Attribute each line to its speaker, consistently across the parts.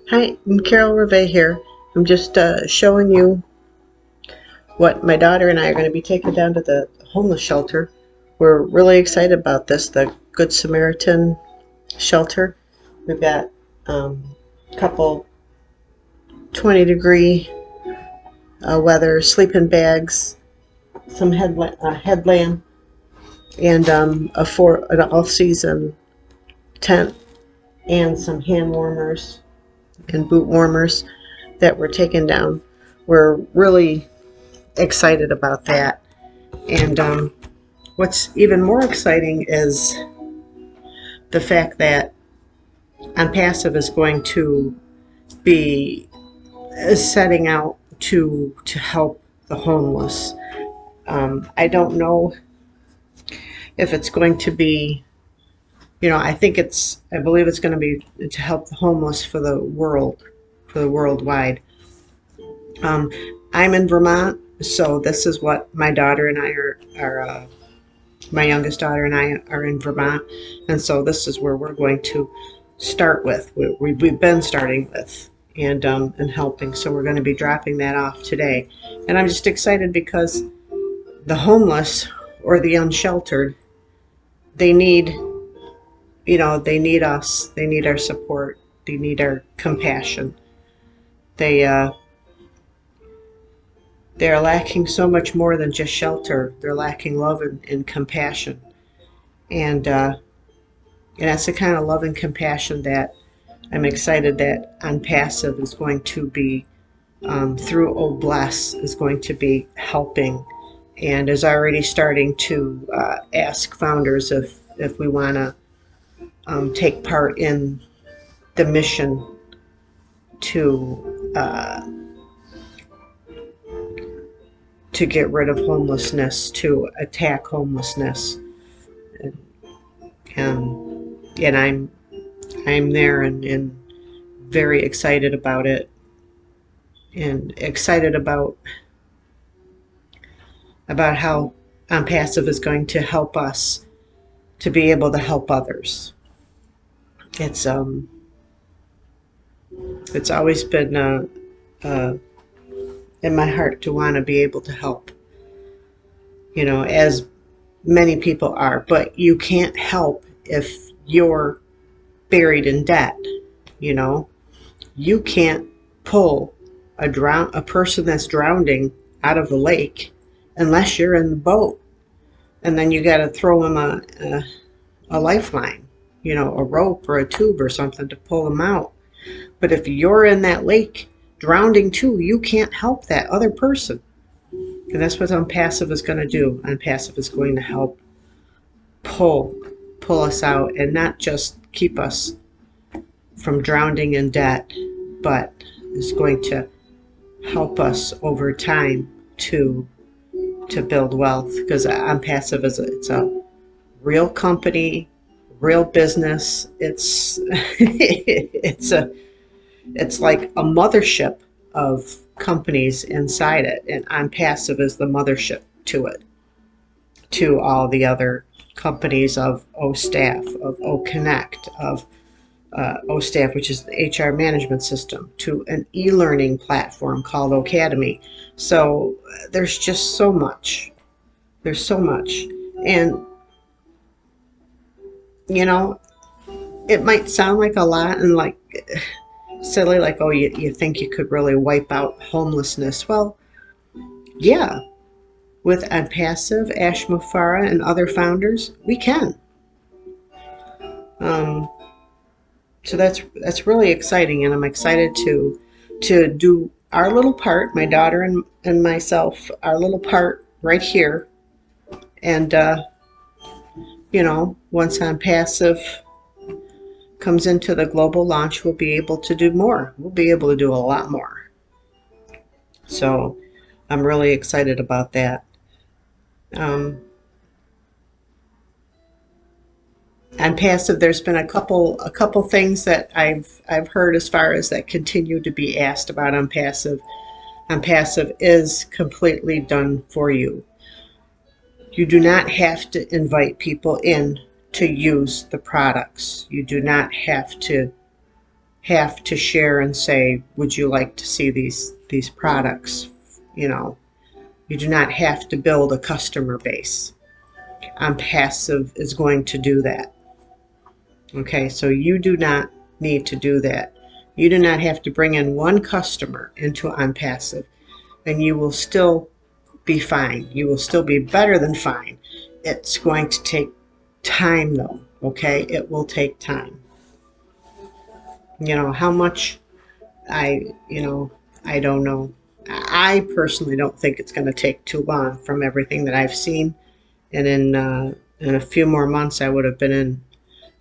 Speaker 1: Hi, I'm Carol Rivet here. I'm just showing you what my daughter and I are going to be taking down to the homeless shelter. We're really excited about this, the Good Samaritan shelter. We've got a couple 20-degree weather sleeping bags, some headlamp, and an all-season tent, and some hand warmers and boot warmers that we're taking down. We're really excited about that. And what's even more exciting is the fact that Onpassive is going to be setting out to help the homeless. I don't know if it's going to be, I believe it's going to be to help the homeless for the world, for the worldwide. Um, I'm in Vermont, so this is what my daughter and I are my youngest daughter and I are in Vermont, and so this is where we're going to start with. We've been starting with and helping, so we're going to be dropping that off today. And I'm just excited because the homeless or the unsheltered, they need, they need us. They need our support. They need our compassion. They they're lacking so much more than just shelter. They're lacking love and compassion, and that's the kind of love and compassion that I'm excited that Onpassive is going to be, through Oh Bless, is going to be helping and is already starting to ask founders if we want to take part in the mission to get rid of homelessness, to attack homelessness. And, and I'm there and very excited about it and excited about how Onpassive is going to help us to be able to help others. It's it's always been uh, in my heart to want to be able to help, as many people are, but you can't help if you're buried in debt. You know, you can't pull a person that's drowning out of the lake unless you're in the boat, and then you got to throw them a lifeline, a rope or a tube or something to pull them out. But if you're in that lake drowning too, you can't help that other person. And that's what Onpassive is going to do. Onpassive is going to help pull pull us out and not just keep us from drowning in debt, but is going to help us over time to build wealth. Because Onpassive it's a real company, real business. It's like a mothership of companies inside it, and Onpassive is the mothership to it, to all the other companies of OStaff, of OConnect, of OStaff, which is the HR management system, to an e-learning platform called Academy. So there's just so much. There's so much. And, you know, it might sound like a lot and like silly, like, oh, you think you could really wipe out homelessness. Well, yeah, with Onpassive, Ash Mufara, and other founders, we can. Um, so that's really exciting, and I'm excited to do our little part, my daughter and myself, our little part right here. And once Onpassive comes into the global launch, we'll be able to do more. We'll be able to do a lot more. So I'm really excited about that. Um, Onpassive, there's been a couple things that I've heard as far as that continue to be asked about Onpassive. Onpassive is completely done for you. You do not have to invite people in to use the products. You do not have to have to share and say, would you like to see these products? You know, you do not have to build a customer base. Onpassive is going to do that. Okay, so you do not need to do that. You do not have to bring in one customer into Onpassive, and you will still be fine. You will still be better than fine. It's going to take time though, okay? It will take time. You know, how much I don't know. I personally don't think it's going to take too long from everything that I've seen. And in a few more months, I would have been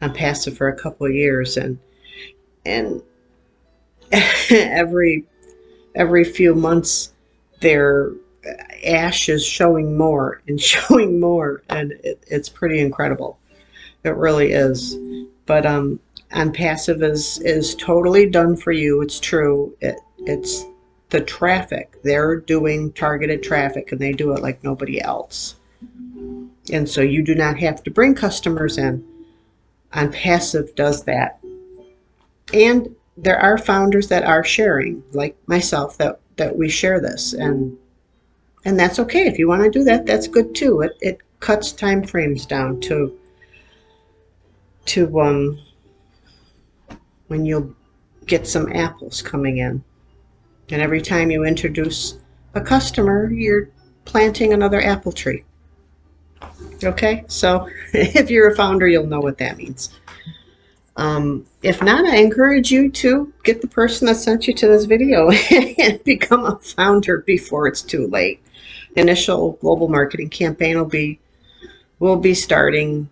Speaker 1: on passive for a couple of years, and every few months, their ash is showing more and showing more, and it's pretty incredible. It really is. But Onpassive is totally done for you. It's true. It's the traffic. They're doing targeted traffic, and they do it like nobody else. And so you do not have to bring customers in. Onpassive does that. And there are founders that are sharing, like myself, that we share this, and that's okay. If you want to do that, that's good too. It cuts time frames down to when you'll get some apples coming in. And every time you introduce a customer, you're planting another apple tree. Okay, so if you're a founder, you'll know what that means. If not, I encourage you to get the person that sent you to this video and become a founder before it's too late. The initial global marketing campaign will be starting,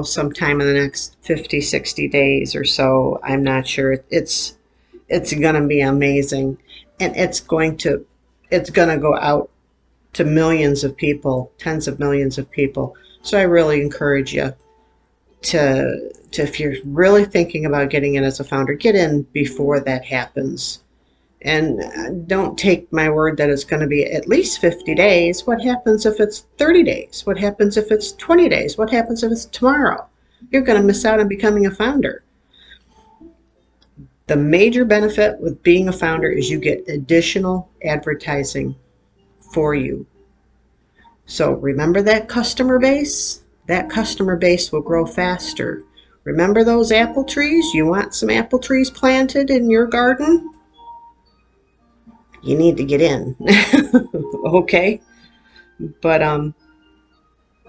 Speaker 1: sometime in the next 50, 60 days or so. I'm not sure. It's going to be amazing, and it's going to go out to millions of people, tens of millions of people. So I really encourage you to if you're really thinking about getting in as a founder, get in before that happens. And don't take my word that it's going to be at least 50 days. What happens if it's 30 days? What happens if it's 20 days? What happens if it's tomorrow? You're going to miss out on becoming a founder. The major benefit with being a founder is you get additional advertising for you. So remember that customer base? That customer base will grow faster. Remember those apple trees? You want some apple trees planted in your garden? You need to get in. Okay? But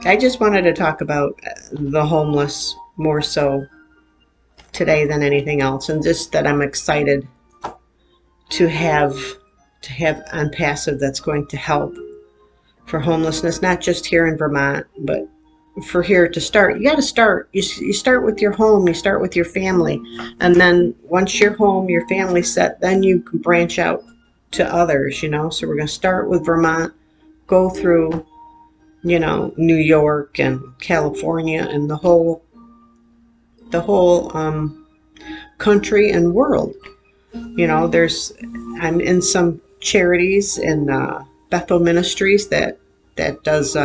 Speaker 1: I just wanted to talk about the homeless more so today than anything else, and just that I'm excited to have Onpassive that's going to help for homelessness, not just here in Vermont, but for here to start. You got to start. You start with your home. You start with your family, and then once your home, your family's set, then you can branch out to others. You know. So we're going to start with Vermont, go through, New York and California and the whole country and world. I'm in some charities in Bethel Ministries that does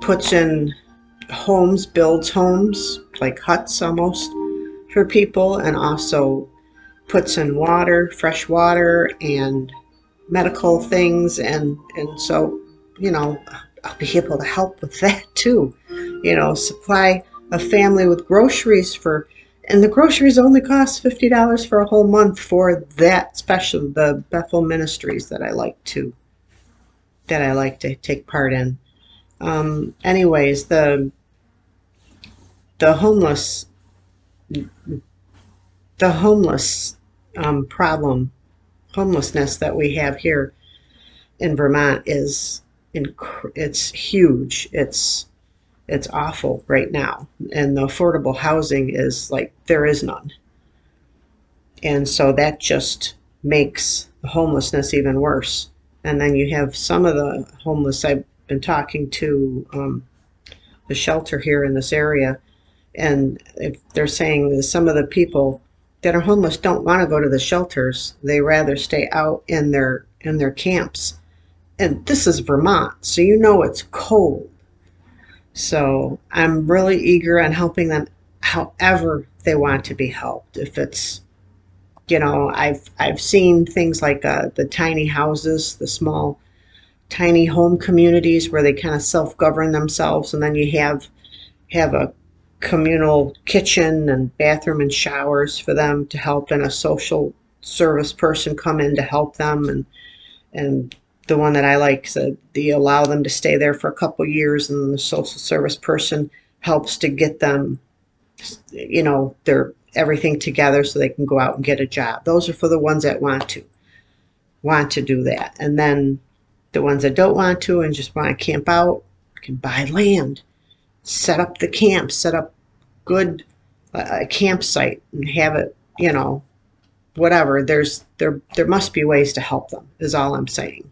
Speaker 1: puts in homes, builds homes, like huts almost, for people, and also puts in water, fresh water, and medical things, and so, I'll be able to help with that too. Supply a family with groceries and the groceries only cost $50 for a whole month for that special, the Bethel Ministries that I like to take part in. Anyways, the homeless problem, homelessness that we have here in Vermont it's huge. It's awful right now, and the affordable housing is like there is none, and so that just makes the homelessness even worse. And then you have some of the homeless. I've been talking to the shelter here in this area, and if they're saying that some of the people that are homeless don't want to go to the shelters. They rather stay out in their camps. And this is Vermont, so it's cold. So I'm really eager on helping them. however they want to be helped. If it's, I've seen things like the tiny houses, the small tiny home communities where they kind of self-govern themselves, and then you have a communal kitchen and bathroom and showers for them to help, and a social service person come in to help them. And the one that I like said, you allow them to stay there for a couple years, and the social service person helps to get them, their everything together so they can go out and get a job. Those are for the ones that want to do that. And then the ones that don't want to and just want to camp out can buy land, set up the camp, set up good a campsite and have it, whatever. There must be ways to help them, is all I'm saying.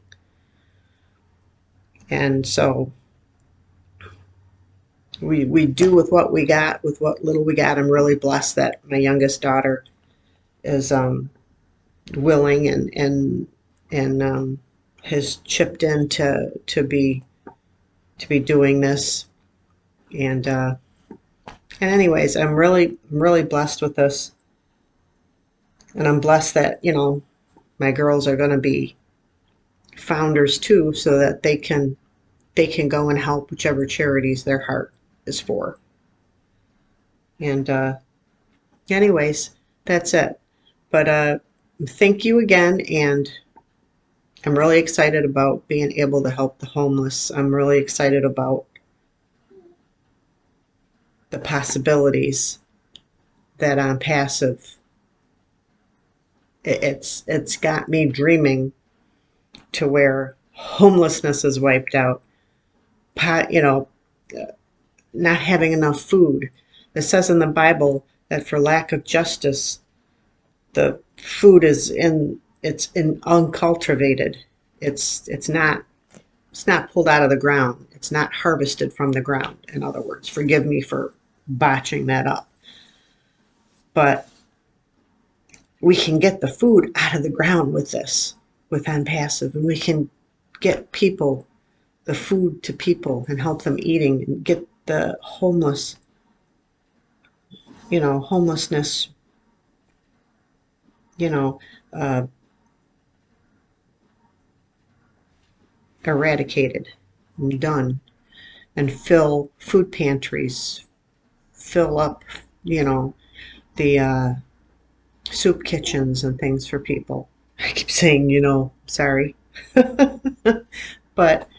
Speaker 1: And so we do with what we got, with what little we got. I'm really blessed that my youngest daughter is willing and has chipped in to be doing this. And anyways, I'm really blessed with this, and I'm blessed that my girls are going to be founders too, so that they can go and help whichever charities their heart is for. And anyways, that's it. But thank you again, and I'm really excited about being able to help the homeless. I'm really excited about the possibilities that Onpassive, it's got me dreaming to where homelessness is wiped out, not having enough food. It says in the Bible that for lack of justice, the food is uncultivated. It's not pulled out of the ground. It's not harvested from the ground. In other words, forgive me for botching that up. But we can get the food out of the ground with this, with Onpassive, and we can get people, the food to people, and help them eating, and get the homelessness, eradicated and done, and fill food pantries, fill up, the soup kitchens and things for people. I keep saying, sorry. But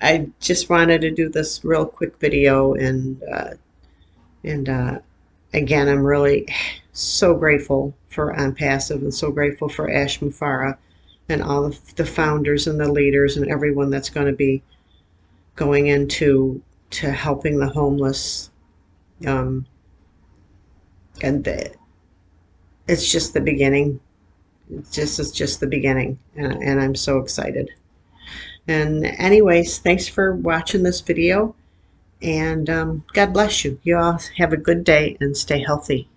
Speaker 1: I just wanted to do this real quick video, and again, I'm really so grateful for Onpassive, and so grateful for Ash Mufara and all of the founders and the leaders and everyone that's going to be going into helping the homeless. And it's just the beginning. It's just the beginning, and I'm so excited. And anyways, thanks for watching this video, and God bless you. You all have a good day and stay healthy.